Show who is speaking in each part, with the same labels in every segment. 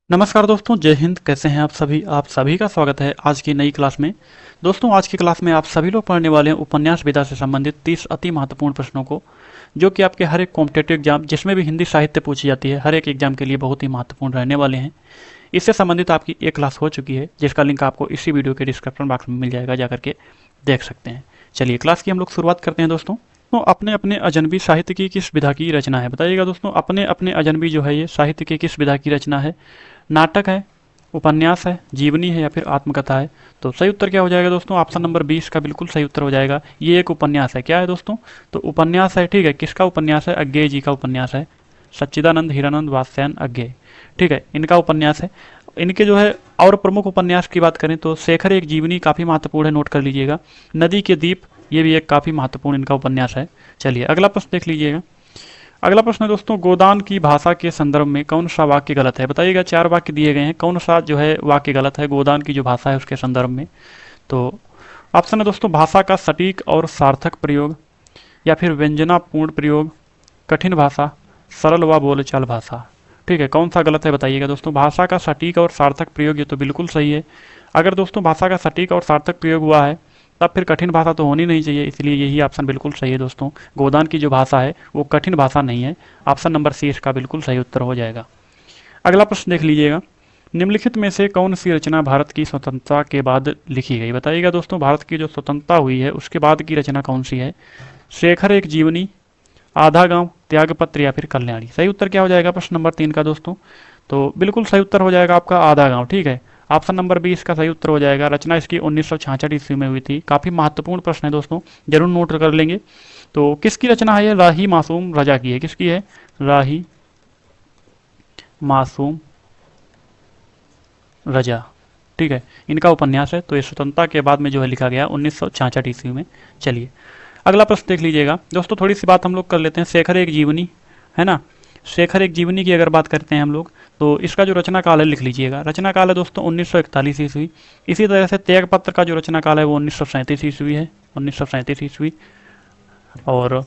Speaker 1: नमस्कार दोस्तों, जय हिंद। कैसे हैं आप सभी का स्वागत है आज की नई क्लास में। दोस्तों, आज की क्लास में आप सभी लोग पढ़ने वाले हैं उपन्यास विधा से संबंधित 30 अति महत्वपूर्ण प्रश्नों को, जो कि आपके हर एक कॉम्पिटेटिव एग्जाम जिसमें भी हिंदी साहित्य पूछी जाती है, हर एक एग्जाम के लिए बहुत ही महत्वपूर्ण रहने वाले हैं। इससे संबंधित आपकी एक क्लास हो चुकी है, जिसका लिंक आपको इसी वीडियो के डिस्क्रिप्शन बॉक्स में मिल जाएगा, जाकर के देख सकते हैं। चलिए क्लास की हम लोग शुरुआत करते हैं दोस्तों। तो अपने अपने अजनबी साहित्य की किस विधा की रचना है, बताइएगा दोस्तों। अपने अपने अजनबी जो है ये साहित्य की किस विधा की रचना है? नाटक है, उपन्यास है, जीवनी है, या फिर आत्मकथा है? तो सही उत्तर क्या हो जाएगा दोस्तों? ऑप्शन नंबर 20 का बिल्कुल सही उत्तर हो जाएगा। ये एक उपन्यास है। क्या है दोस्तों? तो उपन्यास है। ठीक है, किसका उपन्यास है? अज्ञेय जी का उपन्यास है। सच्चिदानंद हीरानंद वात्स्यायन अज्ञेय, ठीक है, इनका उपन्यास है। इनके जो है और प्रमुख उपन्यास की बात करें तो शेखर एक जीवनी काफ़ी महत्वपूर्ण है, नोट कर लीजिएगा। नदी के दीप, ये भी एक काफ़ी महत्वपूर्ण इनका उपन्यास है। चलिए अगला प्रश्न देख लीजिएगा। अगला प्रश्न है दोस्तों, गोदान की भाषा के संदर्भ में कौन सा वाक्य गलत है? बताइएगा, 4 वाक्य दिए गए हैं, कौन सा जो है वाक्य गलत है गोदान की जो भाषा है उसके संदर्भ में? तो ऑप्शन है दोस्तों, भाषा का सटीक और सार्थक प्रयोग, या फिर व्यंजनापूर्ण प्रयोग, कठिन भाषा, सरल व बोलचाल भाषा। ठीक है, कौन सा गलत है बताइएगा दोस्तों। भाषा का सटीक और सार्थक प्रयोग, ये तो बिल्कुल सही है। अगर दोस्तों भाषा का सटीक और सार्थक प्रयोग हुआ है, तब फिर कठिन भाषा तो होनी नहीं चाहिए, इसलिए यही ऑप्शन बिल्कुल सही है दोस्तों। गोदान की जो भाषा है वो कठिन भाषा नहीं है। ऑप्शन नंबर सी इसका बिल्कुल सही उत्तर हो जाएगा। अगला प्रश्न देख लीजिएगा। निम्नलिखित में से कौन सी रचना भारत की स्वतंत्रता के बाद लिखी गई? बताइएगा दोस्तों, भारत की जो स्वतंत्रता हुई है उसके बाद की रचना कौन सी है? शेखर एक जीवनी, आधा गांव, त्यागपत्र, या फिर कल्याणी? सही उत्तर क्या हो जाएगा प्रश्न नंबर 3 का दोस्तों? तो बिल्कुल सही उत्तर हो जाएगा आपका आधा गांव। ठीक है, ऑप्शन नंबर 20 का सही उत्तर हो जाएगा। रचना इसकी 1966 ईस्वी में हुई थी। काफ़ी महत्वपूर्ण प्रश्न है दोस्तों, जरूर नोट कर लेंगे। तो किसकी रचना है ये? राही मासूम रजा की है। किसकी है? राही मासूम रजा, ठीक है, इनका उपन्यास है। तो ये स्वतंत्रता के बाद में जो है लिखा गया 1966 ईस्वी में। चलिए अगला प्रश्न देख लीजिएगा दोस्तों। थोड़ी सी बात हम लोग कर लेते हैं शेखर एक जीवनी, है ना। शेखर एक जीवनी की अगर बात करते हैं हम लोग, तो इसका जो रचना काल है लिख लीजिएगा। रचना काल है दोस्तों 1941 ईस्वी। इसी तरह से त्यागपत्र का जो रचना काल है वो 1937 ईस्वी है, 1937 ईस्वी। और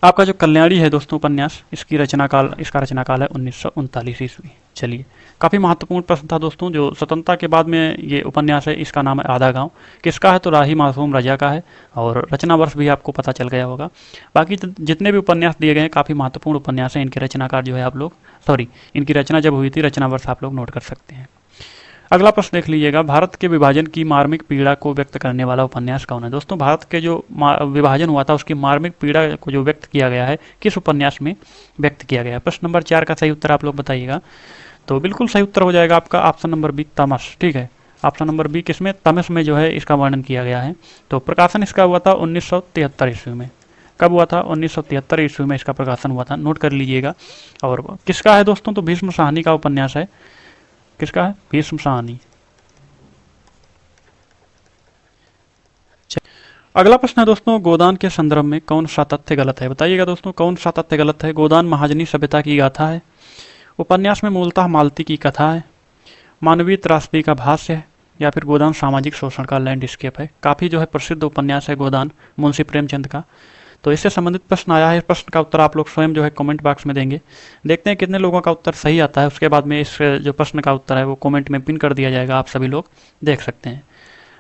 Speaker 1: आपका जो कल्याणी है दोस्तों उपन्यास, इसका रचना काल है 1939 ईस्वी। चलिए, काफ़ी महत्वपूर्ण प्रश्न था दोस्तों। जो स्वतंत्रता के बाद में ये उपन्यास है, इसका नाम है आधा गांव। किसका है? तो राही मासूम रजा का है। और रचना वर्ष भी आपको पता चल गया होगा। बाकी जितने भी उपन्यास दिए गए हैं काफ़ी महत्वपूर्ण उपन्यास हैं। इनके रचनाकार जो है आप लोग, सॉरी, इनकी रचना जब हुई थी, रचना वर्ष आप लोग नोट कर सकते हैं। अगला प्रश्न देख लीजिएगा। भारत के विभाजन की मार्मिक पीड़ा को व्यक्त करने वाला उपन्यास कौन है? दोस्तों, भारत के जो विभाजन हुआ था उसकी मार्मिक पीड़ा को जो व्यक्त किया गया है, किस उपन्यास में व्यक्त किया गया है? प्रश्न नंबर 4 का सही उत्तर आप लोग बताइएगा। तो बिल्कुल सही उत्तर हो जाएगा आपका ऑप्शन नंबर बी, तमस। ठीक है, ऑप्शन नंबर बी किसमें? तमस में जो है इसका वर्णन किया गया है। तो प्रकाशन इसका हुआ था 1973 ईस्वी में। कब हुआ था? 1973 ईस्वी में इसका प्रकाशन हुआ था, नोट कर लीजिएगा। और किसका है दोस्तों? तो भीष्म साहनी का उपन्यास है। किसका है? भीष्म साहनी। अगला प्रश्न है दोस्तों, गोदान के संदर्भ में कौन सा तथ्य गलत है? बताइएगा दोस्तों, कौन सा तथ्य गलत है? गोदान महाजनी सभ्यता की गाथा है, उपन्यास में मूलतः मालती की कथा है, मानवीय त्रासदी का भाष्य है, या फिर गोदान सामाजिक शोषण का लैंडस्केप है? काफ़ी जो है प्रसिद्ध उपन्यास है गोदान, मुंशी प्रेमचंद का। तो इससे संबंधित प्रश्न आया है। इस प्रश्न का उत्तर आप लोग स्वयं जो है कमेंट बॉक्स में देंगे। देखते हैं कितने लोगों का उत्तर सही आता है। उसके बाद में इस जो प्रश्न का उत्तर है वो कमेंट में पिन कर दिया जाएगा, आप सभी लोग देख सकते हैं।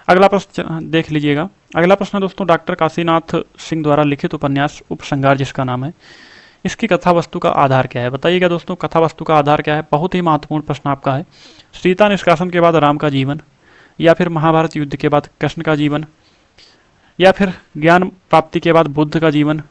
Speaker 1: अगला प्रश्न देख लीजिएगा। अगला प्रश्न दोस्तों, डॉक्टर काशीनाथ सिंह द्वारा लिखित उपन्यास उपसंहार जिसका नाम है, इसकी कथा वस्तु का आधार क्या है? बताइएगा दोस्तों, कथा वस्तु का आधार क्या है? बहुत ही महत्वपूर्ण प्रश्न आपका है। सीता निष्कासन के बाद राम का जीवन, या फिर महाभारत युद्ध के बाद कृष्ण का जीवन, या फिर ज्ञान प्राप्ति के बाद बुद्ध का जीवन,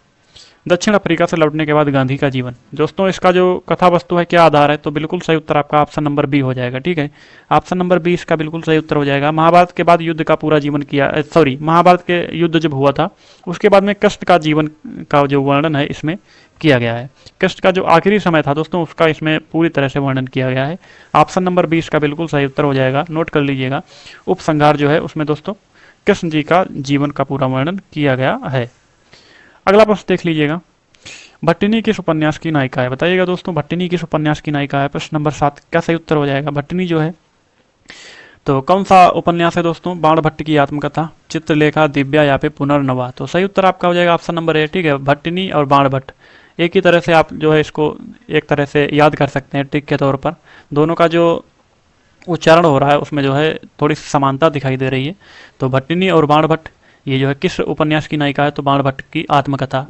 Speaker 1: दक्षिण अफ्रीका से लौटने के बाद गांधी का जीवन? दोस्तों, इसका जो कथा वस्तु है क्या आधार है? तो बिल्कुल सही उत्तर आपका ऑप्शन नंबर बी हो जाएगा। ठीक है, ऑप्शन नंबर बी इसका बिल्कुल सही उत्तर हो जाएगा। महाभारत के बाद युद्ध का पूरा जीवन किया, सॉरी, महाभारत के युद्ध जब हुआ था उसके बाद में कृष्ण का जीवन का जो वर्णन है इसमें किया गया है। कृष्ण का जो आखिरी समय था दोस्तों उसका इसमें पूरी तरह से वर्णन किया गया है। ऑप्शन नंबर 20 का बिल्कुल सही उत्तर हो जाएगा, नोट कर लीजिएगा। उपसंहार जो है उसमें दोस्तों कृष्ण जी का जीवन का पूरा वर्णन किया गया है। अगला प्रश्न देख लीजिएगा। भट्टिनी किस उपन्यास की नायिका है? बताइएगा दोस्तों, भट्टिनी किस उपन्यास की नायिका है? प्रश्न नंबर 7 क्या सही उत्तर हो जाएगा? भट्टिनी जो है तो कौन सा उपन्यास है दोस्तों? बाण भट्ट की आत्मकथा, चित्रलेखा, दिव्या, या फिर पुनर्नवा? तो सही उत्तर आपका हो जाएगा ऑप्शन नंबर ए। ठीक है, भट्टिनी और बाण भट्ट एक ही तरह से आप जो है इसको एक तरह से याद कर सकते हैं ट्रिक के तौर पर। दोनों का जो उच्चारण हो रहा है उसमें जो है थोड़ी समानता दिखाई दे रही है। तो भट्टिनी और बाणभट्ट, ये जो है किस उपन्यास की नायिका है? तो बाणभट्ट की आत्मकथा।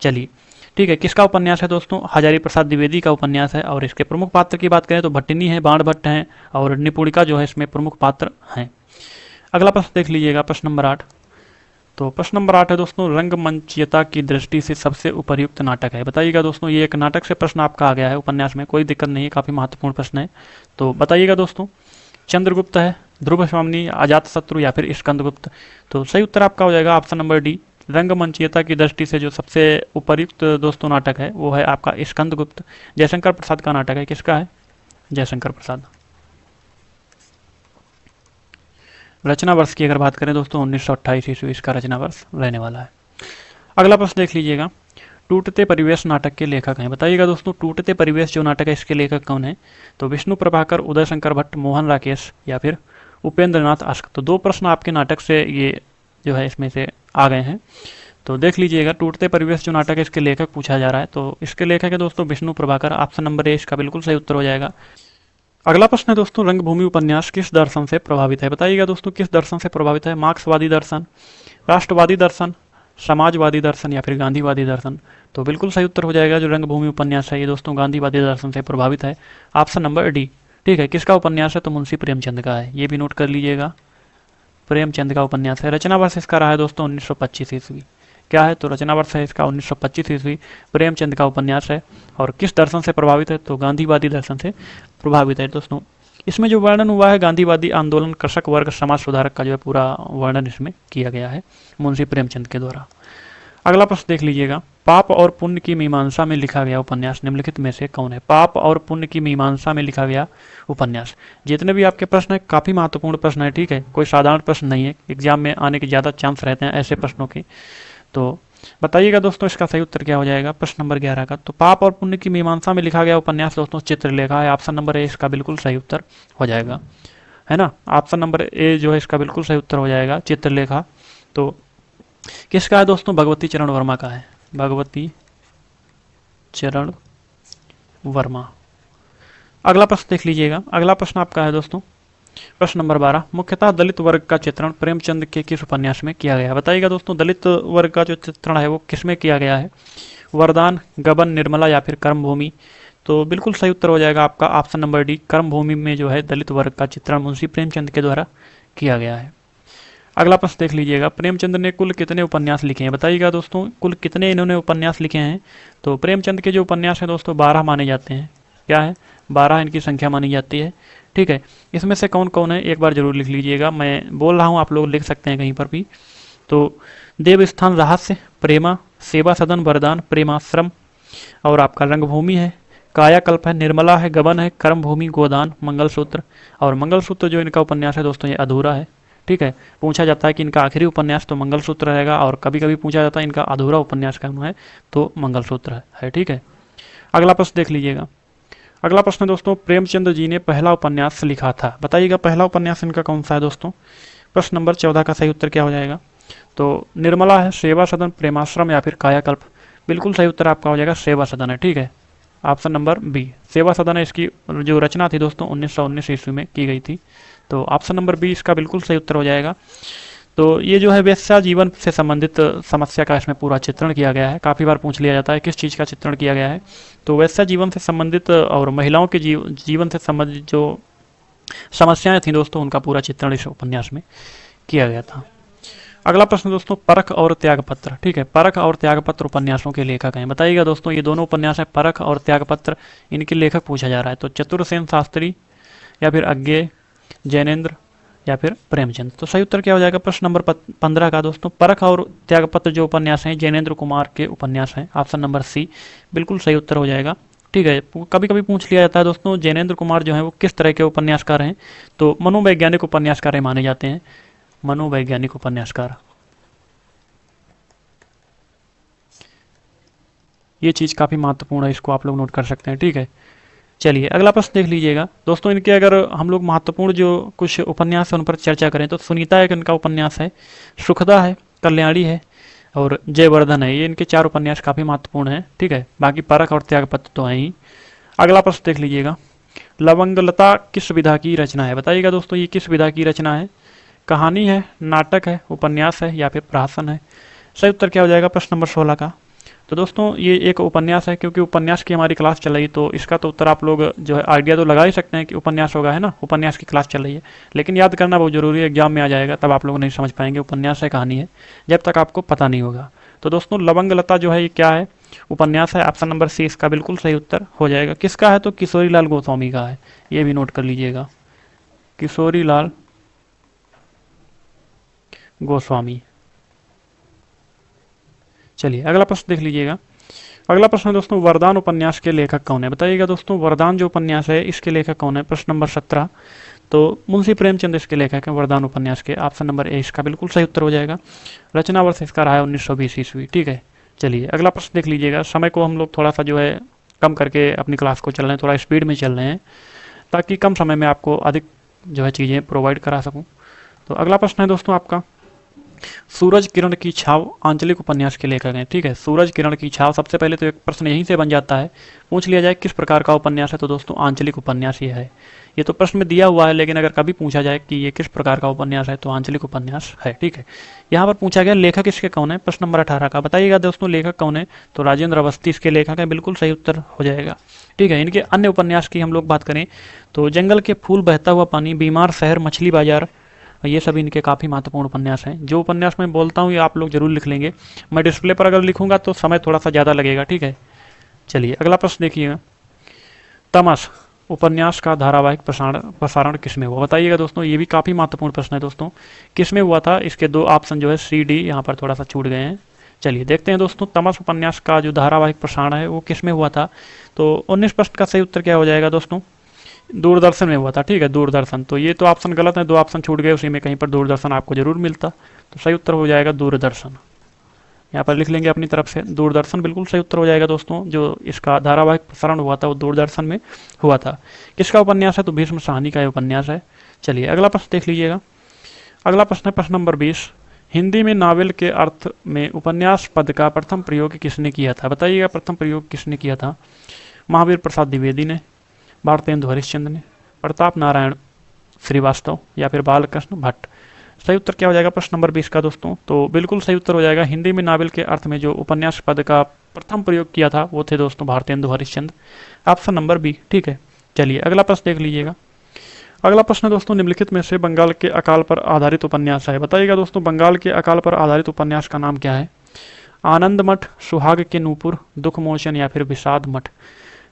Speaker 1: चलिए ठीक है, किसका उपन्यास है दोस्तों? हजारी प्रसाद द्विवेदी का उपन्यास है। और इसके प्रमुख पात्र की बात करें तो भट्टिनी है, बाणभट्ट हैं और निपुणिका जो है इसमें प्रमुख पात्र हैं। अगला प्रश्न देख लीजिएगा, प्रश्न नंबर 8। तो प्रश्न नंबर 8 है दोस्तों, रंगमंचीयता की दृष्टि से सबसे उपयुक्त नाटक है। बताइएगा दोस्तों, ये एक नाटक से प्रश्न आपका आ गया है उपन्यास में, कोई दिक्कत नहीं है, काफी महत्वपूर्ण प्रश्न है। तो बताइएगा दोस्तों, चंद्रगुप्त है, ध्रुव स्वामिनी, अजातशत्रु या फिर स्कंदगुप्त? तो सही उत्तर आपका हो जाएगा ऑप्शन नंबर डी। रंगमंचीयता की दृष्टि से जो सबसे उपयुक्त दोस्तों नाटक है वो है आपका स्कंदगुप्त। जयशंकर प्रसाद का नाटक है। किसका है? जयशंकर प्रसाद। रचना वर्ष की अगर बात करें दोस्तों 1928 ईस्वी इसका रचना वर्ष रहने वाला है। अगला प्रश्न देख लीजिएगा, टूटते परिवेश नाटक के लेखक हैं। बताइएगा दोस्तों, टूटते परिवेश जो नाटक है इसके लेखक कौन है? तो विष्णु प्रभाकर, उदय शंकर भट्ट, मोहन राकेश या फिर उपेंद्र नाथ आस्क? तो 2 प्रश्न आपके नाटक से ये जो है इसमें से आ गए हैं। तो देख लीजिएगा, टूटते परिवेश जो नाटक है इसके लेखक पूछा जा रहा है, तो इसके लेखक है दोस्तों Vishnu Prabhakar. Option number A इसका बिल्कुल सही उत्तर हो जाएगा। अगला प्रश्न है दोस्तों, रंगभूमि उपन्यास किस दर्शन से प्रभावित है? बताइएगा दोस्तों, किस दर्शन से प्रभावित है? मार्क्सवादी दर्शन, राष्ट्रवादी दर्शन, समाजवादी दर्शन या फिर गांधीवादी दर्शन? तो बिल्कुल सही उत्तर हो जाएगा, जो रंगभूमि उपन्यास है ये दोस्तों गांधीवादी दर्शन से प्रभावित है। Option number D. ठीक है, किसका उपन्यास है? तो मुंशी प्रेमचंद का है, ये भी नोट कर लीजिएगा, प्रेमचंद का उपन्यास है। रचना वर्ष इसका रहा है दोस्तों 1925 ईस्वी। क्या है? तो रचना वर्ष है इसका 1925 ईस्वी, प्रेमचंद का उपन्यास है। और किस दर्शन से प्रभावित है? तो गांधीवादी दर्शन से प्रभावित है दोस्तों। इसमें जो वर्णन हुआ है गांधीवादी आंदोलन, कृषक वर्ग, समाज सुधारक का जो है पूरा वर्णन इसमें किया गया है मुंशी प्रेमचंद के द्वारा। अगला प्रश्न देख लीजिएगा, पाप और पुण्य की मीमांसा में लिखा गया उपन्यास निम्नलिखित में से कौन है? पाप और पुण्य की मीमांसा में लिखा गया उपन्यास। जितने भी आपके प्रश्न है काफी महत्वपूर्ण प्रश्न है, ठीक है, कोई साधारण प्रश्न नहीं है, एग्जाम में आने के ज्यादा चांस रहते हैं ऐसे प्रश्नों के। तो बताइएगा दोस्तों, इसका सही उत्तर क्या हो जाएगा प्रश्न नंबर 11 का? तो पाप और पुण्य की मीमांसा में लिखा गया उपन्यास दोस्तों चित्रलेखा है। ऑप्शन नंबर ए इसका बिल्कुल सही उत्तर हो जाएगा, है ना। ऑप्शन नंबर ए जो है इसका बिल्कुल सही उत्तर हो जाएगा, चित्रलेखा। तो किसका है दोस्तों? भगवती चरण वर्मा का है, भगवती चरण वर्मा। अगला प्रश्न देख लीजिएगा, अगला प्रश्न आपका है दोस्तों प्रश्न नंबर 12, मुख्यतः दलित वर्ग का चित्रण प्रेमचंद के किस उपन्यास में किया गया? बताइएगा दोस्तों, दलित वर्ग का जो चित्रण है वो किसमें किया गया है? वरदान, गबन, निर्मला या फिर कर्मभूमि? तो बिल्कुल सही उत्तर हो जाएगा आपका ऑप्शन नंबर डी, कर्मभूमि में जो है दलित वर्ग का चित्रण मुंशी प्रेमचंद के द्वारा किया गया है। अगला प्रश्न देख लीजिएगा, प्रेमचंद ने कुल कितने उपन्यास लिखे हैं? बताइएगा दोस्तों, कुल कितने इन्होंने उपन्यास लिखे हैं? तो प्रेमचंद के जो उपन्यास हैं दोस्तों 12 माने जाते हैं। क्या है? 12 इनकी संख्या मानी जाती है, ठीक है। इसमें से कौन कौन है एक बार जरूर लिख लीजिएगा, मैं बोल रहा हूँ आप लोग लिख सकते हैं कहीं पर भी। तो देवस्थान रहस्य, प्रेमा, सेवा सदन, वरदान, प्रेमाश्रम, और आपका रंगभूमि है, कायाकल्प है, निर्मला है, गबन है, कर्मभूमि, गोदान, मंगलसूत्र। और मंगलसूत्र जो इनका उपन्यास है दोस्तों ये अधूरा है, ठीक है। पूछा जाता है कि इनका आखिरी उपन्यास तो मंगलसूत्र रहेगा, और कभी कभी पूछा जाता है इनका अधूरा उपन्यास कौन है, तो मंगलसूत्र है, ठीक है। अगला प्रश्न देख लीजिएगा, अगला प्रश्न दोस्तों, प्रेमचंद जी ने पहला उपन्यास लिखा था। बताइएगा पहला उपन्यास इनका कौन सा है दोस्तों? प्रश्न नंबर 14 का सही उत्तर क्या हो जाएगा? तो निर्मला है, सेवा सदन, प्रेमाश्रम या फिर कायाकल्प? बिल्कुल सही उत्तर आपका हो जाएगा सेवा सदन है, ठीक है। ऑप्शन नंबर बी सेवा सदन है। इसकी जो रचना थी दोस्तों 1919 ईस्वी में की गई थी। तो ऑप्शन नंबर बी इसका बिल्कुल सही उत्तर हो जाएगा। तो ये जो है वेश्या जीवन से संबंधित समस्या का इसमें पूरा चित्रण किया गया है। काफ़ी बार पूछ लिया जाता है किस चीज़ का चित्रण किया गया है, तो वेश्या जीवन से संबंधित और महिलाओं के जीवन से संबंधित जो समस्याएं थी दोस्तों उनका पूरा चित्रण इस उपन्यास में किया गया था। अगला प्रश्न दोस्तों, परख और त्यागपत्र, ठीक है। परख और त्यागपत्र उपन्यासों के लेखक हैं। बताइएगा दोस्तों, ये दोनों उपन्यास है परख और त्यागपत्र, इनके लेखक पूछा जा रहा है। तो चतुरसेन शास्त्री या फिर अज्ञेय, जैनेन्द्र या फिर प्रेमचंद? तो सही उत्तर क्या हो जाएगा प्रश्न नंबर 15 का दोस्तों? परख और त्यागपत्र जो उपन्यास हैं जैनेन्द्र कुमार के उपन्यास हैं। ऑप्शन नंबर सी बिल्कुल सही उत्तर हो जाएगा, ठीक है। कभी कभी पूछ लिया जाता है दोस्तों जैनेन्द्र कुमार जो है वो किस तरह के उपन्यासकार हैं, तो मनोवैज्ञानिक उपन्यासकार माने जाते हैं, मनोवैज्ञानिक उपन्यासकार। ये चीज़ काफ़ी महत्वपूर्ण है, इसको आप लोग नोट कर सकते हैं, ठीक है। चलिए अगला प्रश्न देख लीजिएगा दोस्तों, इनके अगर हम लोग महत्वपूर्ण जो कुछ उपन्यास है उन पर चर्चा करें तो सुनीता एक इनका उपन्यास है, सुखदा है, कल्याणी है, और जयवर्धन है। ये इनके 4 उपन्यास काफ़ी महत्वपूर्ण हैं, ठीक है। बाकी परख और त्यागपत्र तो हैं ही। अगला प्रश्न देख लीजिएगा, लवंगलता किस विधा की रचना है? बताइएगा दोस्तों, ये किस विधा की रचना है? कहानी है, नाटक है, उपन्यास है या फिर प्रहसन है? सही उत्तर क्या हो जाएगा प्रश्न नंबर 16 का? तो दोस्तों ये एक उपन्यास है, क्योंकि उपन्यास की हमारी क्लास चल रही, तो इसका तो उत्तर आप लोग जो है आइडिया तो लगा ही सकते हैं कि उपन्यास होगा, है ना। उपन्यास की क्लास चल रही है, लेकिन याद करना बहुत जरूरी है, एग्जाम में आ जाएगा, तब आप लोग नहीं समझ पाएंगे उपन्यास है कहानी है, जब तक आपको पता नहीं होगा। तो दोस्तों लवंगलता जो है ये क्या है? उपन्यास है। ऑप्शन नंबर सी इसका बिल्कुल सही उत्तर हो जाएगा। किसका है? तो किशोरी लाल गोस्वामी का है, ये भी नोट कर लीजिएगा, किशोरी लाल गोस्वामी। चलिए अगला प्रश्न देख लीजिएगा। अगला प्रश्न है दोस्तों, वरदान उपन्यास के लेखक कौन है? बताइएगा दोस्तों, वरदान जो उपन्यास है इसके लेखक कौन है? प्रश्न नंबर 17। तो मुंशी प्रेमचंद इसके लेखक हैं, वरदान उपन्यास के। ऑप्शन नंबर ए इसका बिल्कुल सही उत्तर हो जाएगा। रचना वर्ष इसका रहा है 1920 ईस्वी, ठीक है। चलिए अगला प्रश्न देख लीजिएगा। समय को हम लोग थोड़ा सा जो है कम करके अपनी क्लास को चल रहे हैं, थोड़ा स्पीड में चल रहे हैं, ताकि कम समय में आपको अधिक जो है चीज़ें प्रोवाइड करा सकूँ। तो अगला प्रश्न है दोस्तों आपका, सूरज किरण की छाव आंचलिक उपन्यास के लेखक हैं, ठीक है। सूरज किरण की छाव, सबसे पहले तो एक प्रश्न यहीं से बन जाता है, पूछ लिया जाए किस प्रकार का उपन्यास है, तो दोस्तों आंचलिक उपन्यास ये है। ये तो प्रश्न में दिया हुआ है, लेकिन अगर कभी पूछा जाए कि ये किस प्रकार का उपन्यास है, तो आंचलिक उपन्यास है, ठीक है। यहाँ पर पूछा गया लेखक इसके कौन है, प्रश्न नंबर 18 का। बताइएगा दोस्तों लेखक कौन है? तो राजेंद्र अवस्थी इसके लेखक है, बिल्कुल सही उत्तर हो जाएगा, ठीक है। इनके अन्य उपन्यास की हम लोग बात करें तो जंगल के फूल, बहता हुआ पानी, बीमार शहर, मछली बाजार, ये सभी इनके काफ़ी महत्वपूर्ण उपन्यास हैं। जो उपन्यास मैं बोलता हूँ ये आप लोग जरूर लिख लेंगे। मैं डिस्प्ले पर अगर लिखूंगा तो समय थोड़ा सा ज़्यादा लगेगा, ठीक है। चलिए अगला प्रश्न देखिएगा, तमस उपन्यास का धारावाहिक प्रसारण किसमें हुआ? बताइएगा दोस्तों, ये भी काफ़ी महत्वपूर्ण प्रश्न है दोस्तों, किसमें हुआ था? इसके 2 ऑप्शन जो है सी डी यहाँ पर थोड़ा सा छूट गए हैं। चलिए देखते हैं दोस्तों, तमस उपन्यास का जो धारावाहिक प्रसारण है वो किसमें हुआ था? तो 19 प्रश्न का सही उत्तर क्या हो जाएगा दोस्तों? दूरदर्शन में हुआ था, ठीक है, दूरदर्शन। तो ये तो ऑप्शन गलत है, 2 ऑप्शन छूट गए, उसी में कहीं पर दूरदर्शन आपको जरूर मिलता, तो सही उत्तर हो जाएगा दूरदर्शन। यहाँ पर लिख लेंगे अपनी तरफ से, दूरदर्शन बिल्कुल सही उत्तर हो जाएगा दोस्तों। जो इसका धारावाहिक प्रसारण हुआ था वो दूरदर्शन में हुआ था। किसका उपन्यास है? तो भीष्म साहनी का उपन्यास है। चलिए अगला प्रश्न देख लीजिएगा। अगला प्रश्न है प्रश्न नंबर 20, हिंदी में नावल के अर्थ में उपन्यास पद का प्रथम प्रयोग किसने किया था? बताइएगा प्रथम प्रयोग किसने किया था? महावीर प्रसाद द्विवेदी ने, भारतेंदु हरिश्चंद्र ने, प्रताप नारायण श्रीवास्तव या फिर बालकृष्ण भट्ट? सही उत्तर क्या हो जाएगा प्रश्न नंबर 20 का दोस्तों? तो बिल्कुल सही उत्तर हो जाएगा, हिंदी में नावल के अर्थ में जो उपन्यास पद का प्रथम प्रयोग किया था वो थे दोस्तों Bharatendu Harishchandra. Option number B, ठीक है। चलिए अगला प्रश्न देख लीजिएगा। अगला प्रश्न दोस्तों, निम्नलिखित में से बंगाल के अकाल पर आधारित उपन्यास है। बताइएगा दोस्तों, बंगाल के अकाल पर आधारित उपन्यास का नाम क्या है? आनंद मठ, सुहाग के नूपुर, दुख मोचन या फिर विषाद मठ?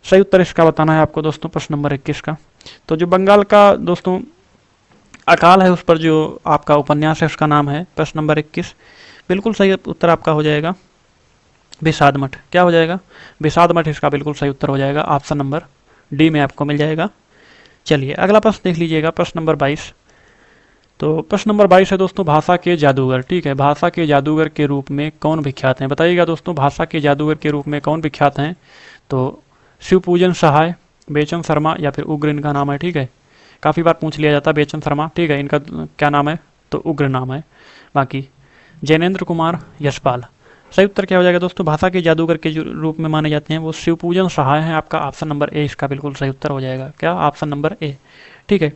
Speaker 1: सही उत्तर इसका बताना है आपको दोस्तों प्रश्न नंबर 21 का। तो जो बंगाल का दोस्तों अकाल है उस पर जो आपका उपन्यास है उसका नाम है प्रश्न नंबर 21, बिल्कुल सही उत्तर आपका हो जाएगा विषाद मठ। क्या हो जाएगा? विषाद मठ इसका बिल्कुल सही उत्तर हो जाएगा, ऑप्शन नंबर डी में आपको मिल जाएगा। चलिए अगला प्रश्न देख लीजिएगा, प्रश्न नंबर 22। तो प्रश्न नंबर 22 है दोस्तों, भाषा के जादूगर, ठीक है। भाषा के जादूगर के रूप में कौन विख्यात हैं? बताइएगा दोस्तों, भाषा के जादूगर के रूप में कौन विख्यात हैं? तो शिवपूजन सहाय, बेचन शर्मा या फिर उग्र इनका नाम है, ठीक है। काफ़ी बार पूछ लिया जाता है बेचन शर्मा, ठीक है, इनका क्या नाम है? तो उग्र नाम है। बाकी जैनेन्द्र कुमार, यशपाल। सही उत्तर क्या हो जाएगा दोस्तों? भाषा के जादूगर के जो रूप में माने जाते हैं वो शिवपूजन सहाय हैं, आपका ऑप्शन नंबर ए इसका बिल्कुल सही उत्तर हो जाएगा। क्या? ऑप्शन नंबर ए, ठीक है।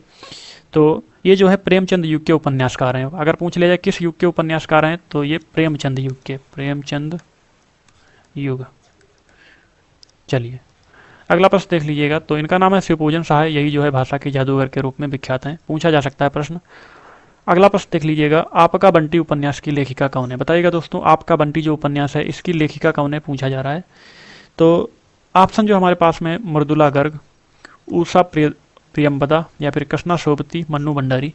Speaker 1: तो ये जो है प्रेमचंद युग के उपन्यासकार हैं। अगर पूछ लिया जाए किस युग के उपन्यासकार हैं तो ये प्रेमचंद युग के, प्रेमचंद युग। चलिए अगला प्रश्न देख लीजिएगा। तो इनका नाम है शिवपूजन सहाय, यही जो है भाषा के जादूगर के रूप में विख्यात हैं, पूछा जा सकता है प्रश्न। अगला प्रश्न देख लीजिएगा, आपका बंटी उपन्यास की लेखिका कौन है? बताइएगा दोस्तों, आपका बंटी जो उपन्यास है इसकी लेखिका कौन है, पूछा जा रहा है। तो ऑप्शन जो हमारे पास में मृदुला गर्ग, उषा प्रियंबदा या फिर कृष्णा शोभती, मन्नू भंडारी?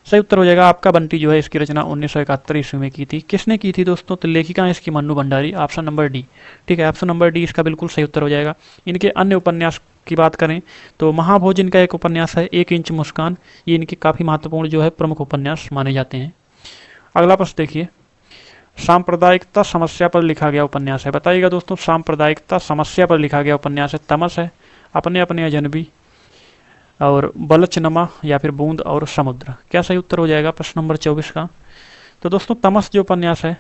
Speaker 1: सही उत्तर हो जाएगा, आपका बंटी जो है इसकी रचना 1971 ईस्वी में की थी। किसने की थी दोस्तों? तो लेखिका है इसकी Mannu Bhandari, option number D, ठीक है। ऑप्शन नंबर डी इसका बिल्कुल सही उत्तर हो जाएगा। इनके अन्य उपन्यास की बात करें तो महाभोज इनका एक उपन्यास है, 1 इंच मुस्कान, ये इनके काफ़ी महत्वपूर्ण जो है प्रमुख उपन्यास माने जाते हैं। अगला प्रश्न देखिए, सांप्रदायिकता समस्या पर लिखा गया उपन्यास है। बताइएगा दोस्तों, सांप्रदायिकता समस्या पर लिखा गया उपन्यास है तमस है, अपने अपने अजनबी और बलचनमा या फिर बूंद और समुद्र? क्या सही उत्तर हो जाएगा प्रश्न नंबर 24 का? तो दोस्तों तमस जो उपन्यास है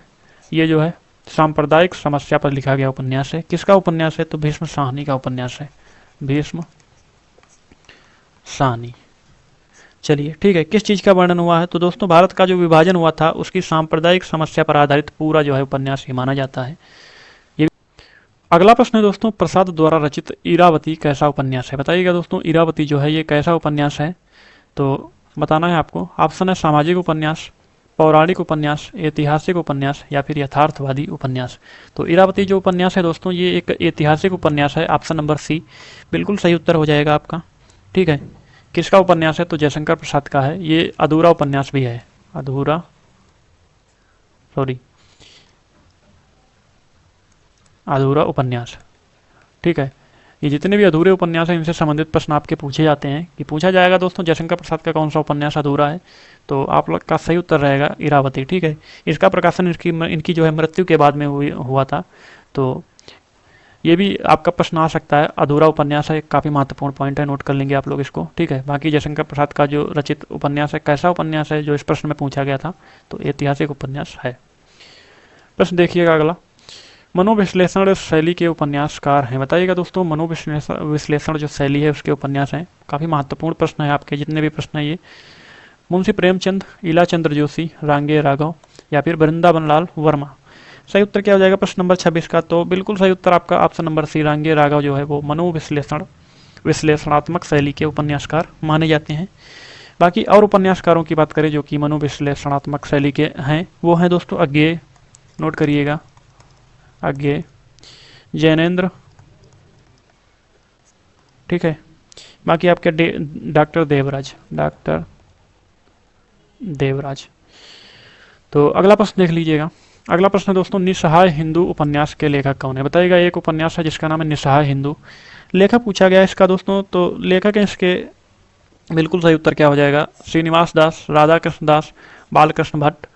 Speaker 1: ये जो है सांप्रदायिक समस्या पर लिखा गया उपन्यास है। किसका उपन्यास है? तो भीष्म साहनी का उपन्यास है, भीष्म साहनी। चलिए ठीक है, किस चीज़ का वर्णन हुआ है? तो दोस्तों भारत का जो विभाजन हुआ था उसकी सांप्रदायिक समस्या पर आधारित पूरा जो है उपन्यास ही माना जाता है। ये अगला प्रश्न है दोस्तों, प्रसाद द्वारा रचित इरावती कैसा उपन्यास है? बताइएगा दोस्तों, इरावती जो है ये कैसा उपन्यास है? तो बताना है आपको। ऑप्शन है सामाजिक उपन्यास, पौराणिक उपन्यास, ऐतिहासिक उपन्यास या फिर यथार्थवादी उपन्यास। तो इरावती जो उपन्यास है दोस्तों ये एक ऐतिहासिक उपन्यास है। ऑप्शन नंबर सी बिल्कुल सही उत्तर हो जाएगा आपका। ठीक है, किसका उपन्यास है? तो जयशंकर प्रसाद का है। ये अधूरा उपन्यास भी है, अधूरा अधूरा उपन्यास। ठीक है, ये जितने भी अधूरे उपन्यास हैं इनसे संबंधित प्रश्न आपके पूछे जाते हैं कि पूछा जाएगा दोस्तों जयशंकर प्रसाद का कौन सा उपन्यास अधूरा है? तो आप लोग का सही उत्तर रहेगा इरावती। ठीक है, इसका प्रकाशन इनकी जो है मृत्यु के बाद में हुआ था। तो ये भी आपका प्रश्न आ सकता है, अधूरा उपन्यास है, काफ़ी महत्वपूर्ण पॉइंट है, नोट कर लेंगे आप लोग इसको। ठीक है, बाकी जयशंकर प्रसाद का जो रचित उपन्यास है कैसा उपन्यास है जो इस प्रश्न में पूछा गया था, तो ऐतिहासिक उपन्यास है। प्रश्न देखिएगा अगला, मनोविश्लेषण शैली के उपन्यासकार हैं? बताइएगा दोस्तों, मनोविश्लेषण जो शैली है उसके उपन्यास हैं। काफ़ी महत्वपूर्ण प्रश्न है आपके जितने भी प्रश्न है ये। मुंशी प्रेमचंद, इला चंद्र जोशी, रांगे राघव या फिर वृंदावन लाल वर्मा। सही उत्तर क्या हो जाएगा प्रश्न नंबर 26 का? तो बिल्कुल सही उत्तर आपका ऑप्शन नंबर सी, रांगे राघव जो है वो विश्लेषणात्मक शैली के उपन्यासकार माने जाते हैं। बाकी और उपन्यासकारों की बात करें जो कि मनोविश्लेषणात्मक शैली के हैं, वो हैं दोस्तों अज्ञेय, नोट करिएगा, अज्ञेय, जैनेन्द्र। ठीक है, बाकी आपके डॉक्टर देवराज। तो अगला प्रश्न देख लीजिएगा। अगला प्रश्न है दोस्तों, निस्सहाय हिंदू उपन्यास के लेखक कौन है? बताइएगा, एक उपन्यास है जिसका नाम है निस्सहाय हिंदू। लेखक पूछा गया है इसका दोस्तों, तो लेखक है इसके बिल्कुल सही उत्तर क्या हो जाएगा? श्रीनिवास दास, राधा कृष्ण दास, बालकृष्ण भट्ट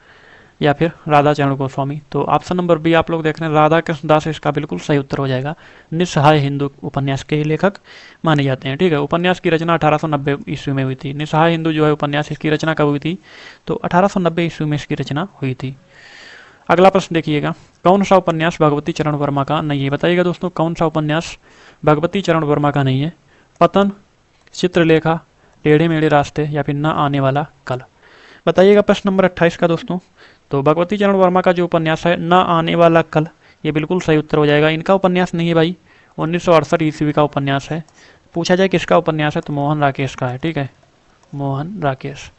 Speaker 1: या फिर राधा चरण गोस्वामी। तो ऑप्शन नंबर बी आप लोग देख रहे हैं, राधा कृष्ण दास इसका बिल्कुल सही उत्तर हो जाएगा। निस्सहाय हिंदू उपन्यास के लेखक माने जाते हैं। ठीक है, उपन्यास की रचना 1890 ईस्वी में हुई थी। निस्सहाय हिंदू जो है उपन्यास, इसकी रचना कब हुई थी? तो 1890 ईस्वी में इसकी रचना हुई थी। अगला प्रश्न देखिएगा, कौन सा उपन्यास भगवती चरण वर्मा का नहीं है? बताइएगा दोस्तों, कौन सा उपन्यास भगवती चरण वर्मा का नहीं है? पतन, चित्रलेखा, टेढ़े मेढ़े रास्ते या फिर न आने वाला कल। बताइएगा प्रश्न नंबर 28 का दोस्तों। तो भगवती चरण वर्मा का जो उपन्यास है न आने वाला कल, ये बिल्कुल सही उत्तर हो जाएगा। इनका उपन्यास नहीं है भाई, 1968 ईस्वी का उपन्यास है। पूछा जाए किसका उपन्यास है, तो मोहन राकेश का है। ठीक है, मोहन राकेश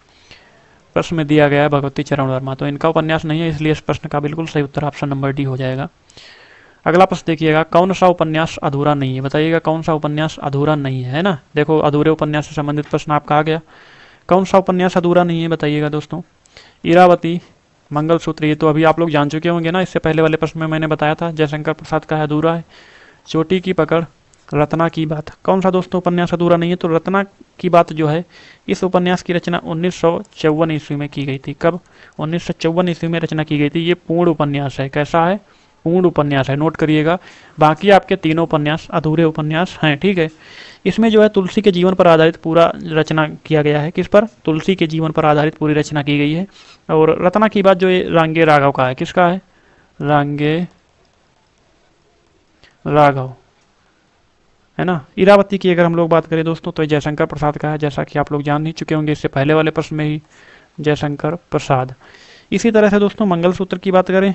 Speaker 1: प्रश्न में दिया गया है भगवती चरण वर्मा, तो इनका उपन्यास नहीं है, इसलिए इस प्रश्न का बिल्कुल सही उत्तर ऑप्शन नंबर डी हो जाएगा। अगला प्रश्न देखिएगा, कौन सा उपन्यास अधूरा नहीं है? बताइएगा, कौन सा उपन्यास अधूरा नहीं है ना? देखो, अधूरे उपन्यास से संबंधित प्रश्न आपका आ गया। कौन सा उपन्यास अधूरा नहीं है बताइएगा दोस्तों? इरावती, मंगलसूत्र, ये तो अभी आप लोग जान चुके होंगे ना, इससे पहले वाले प्रश्न में मैंने बताया था। जयशंकर प्रसाद का है अधूरा है। चोटी की पकड़, रत्ना की बात। कौन सा दोस्तों उपन्यास अधूरा नहीं है? तो रत्ना की बात जो है, इस उपन्यास की रचना 1954 ईस्वी में की गई थी। कब? 1954 ईस्वी में रचना की गई थी। ये पूर्ण उपन्यास है। कैसा है? पूर्ण उपन्यास है, नोट करिएगा। बाकी आपके तीनों उपन्यास अधूरे उपन्यास हैं। ठीक है, इसमें जो है तुलसी के जीवन पर आधारित पूरा रचना किया गया है। किस पर? तुलसी के जीवन पर आधारित पूरी रचना की गई है। और रत्ना की बात जो है रांगे राघव का है। किसका है? रांगे राघव, है ना। इरावती की अगर हम लोग बात करें दोस्तों, तो जयशंकर प्रसाद का है, जैसा कि आप लोग जान ही चुके होंगे इससे पहले वाले प्रश्न में ही, जयशंकर प्रसाद। इसी तरह से दोस्तों मंगलसूत्र की बात करें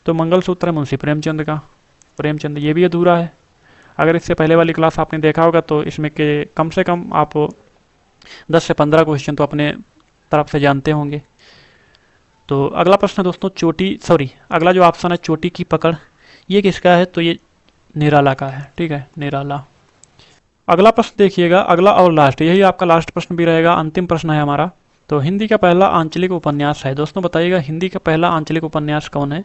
Speaker 1: तो मंगलसूत्र है मुंशी प्रेमचंद का। प्रेमचंद, ये भी अधूरा है। अगर इससे पहले वाली क्लास आपने देखा होगा तो इसमें के कम से कम आप 10 से 15 क्वेश्चन तो अपने तरफ से जानते होंगे। तो अगला प्रश्न है दोस्तों, अगला जो ऑप्शन है चोटी की पकड़, ये किसका है? तो ये निराला का है। ठीक है, निराला। अगला प्रश्न देखिएगा, अगला और लास्ट, यही आपका लास्ट प्रश्न भी रहेगा, अंतिम प्रश्न है हमारा। तो हिंदी का पहला आंचलिक उपन्यास है दोस्तों, बताइएगा हिंदी का पहला आंचलिक उपन्यास कौन है?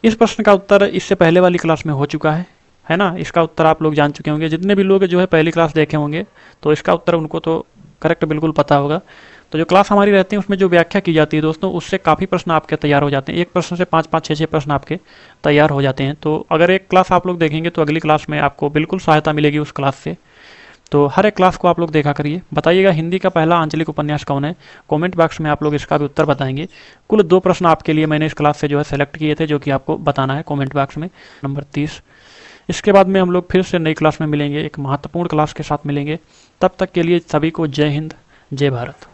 Speaker 1: इस प्रश्न का उत्तर इससे पहले वाली क्लास में हो चुका है ना। इसका उत्तर आप लोग जान चुके होंगे, जितने भी लोग जो है पहली क्लास देखे होंगे तो इसका उत्तर उनको तो करेक्ट बिल्कुल पता होगा। तो जो क्लास हमारी रहती है उसमें जो व्याख्या की जाती है दोस्तों, उससे काफ़ी प्रश्न आपके तैयार हो जाते हैं। एक प्रश्न से 5-5, 6-6 प्रश्न आपके तैयार हो जाते हैं। तो अगर एक क्लास आप लोग देखेंगे तो अगली क्लास में आपको बिल्कुल सहायता मिलेगी उस क्लास से। तो हर एक क्लास को आप लोग देखा करिए। बताइएगा हिंदी का पहला आंचलिक उपन्यास कौन है, कमेंट बॉक्स में आप लोग इसका भी उत्तर बताएंगे। कुल 2 प्रश्न आपके लिए मैंने इस क्लास से जो है सेलेक्ट किए थे, जो कि आपको बताना है कमेंट बॉक्स में। नंबर 30। इसके बाद में हम लोग फिर से नई क्लास में मिलेंगे, एक महत्वपूर्ण क्लास के साथ मिलेंगे। तब तक के लिए सभी को जय हिंद, जय भारत।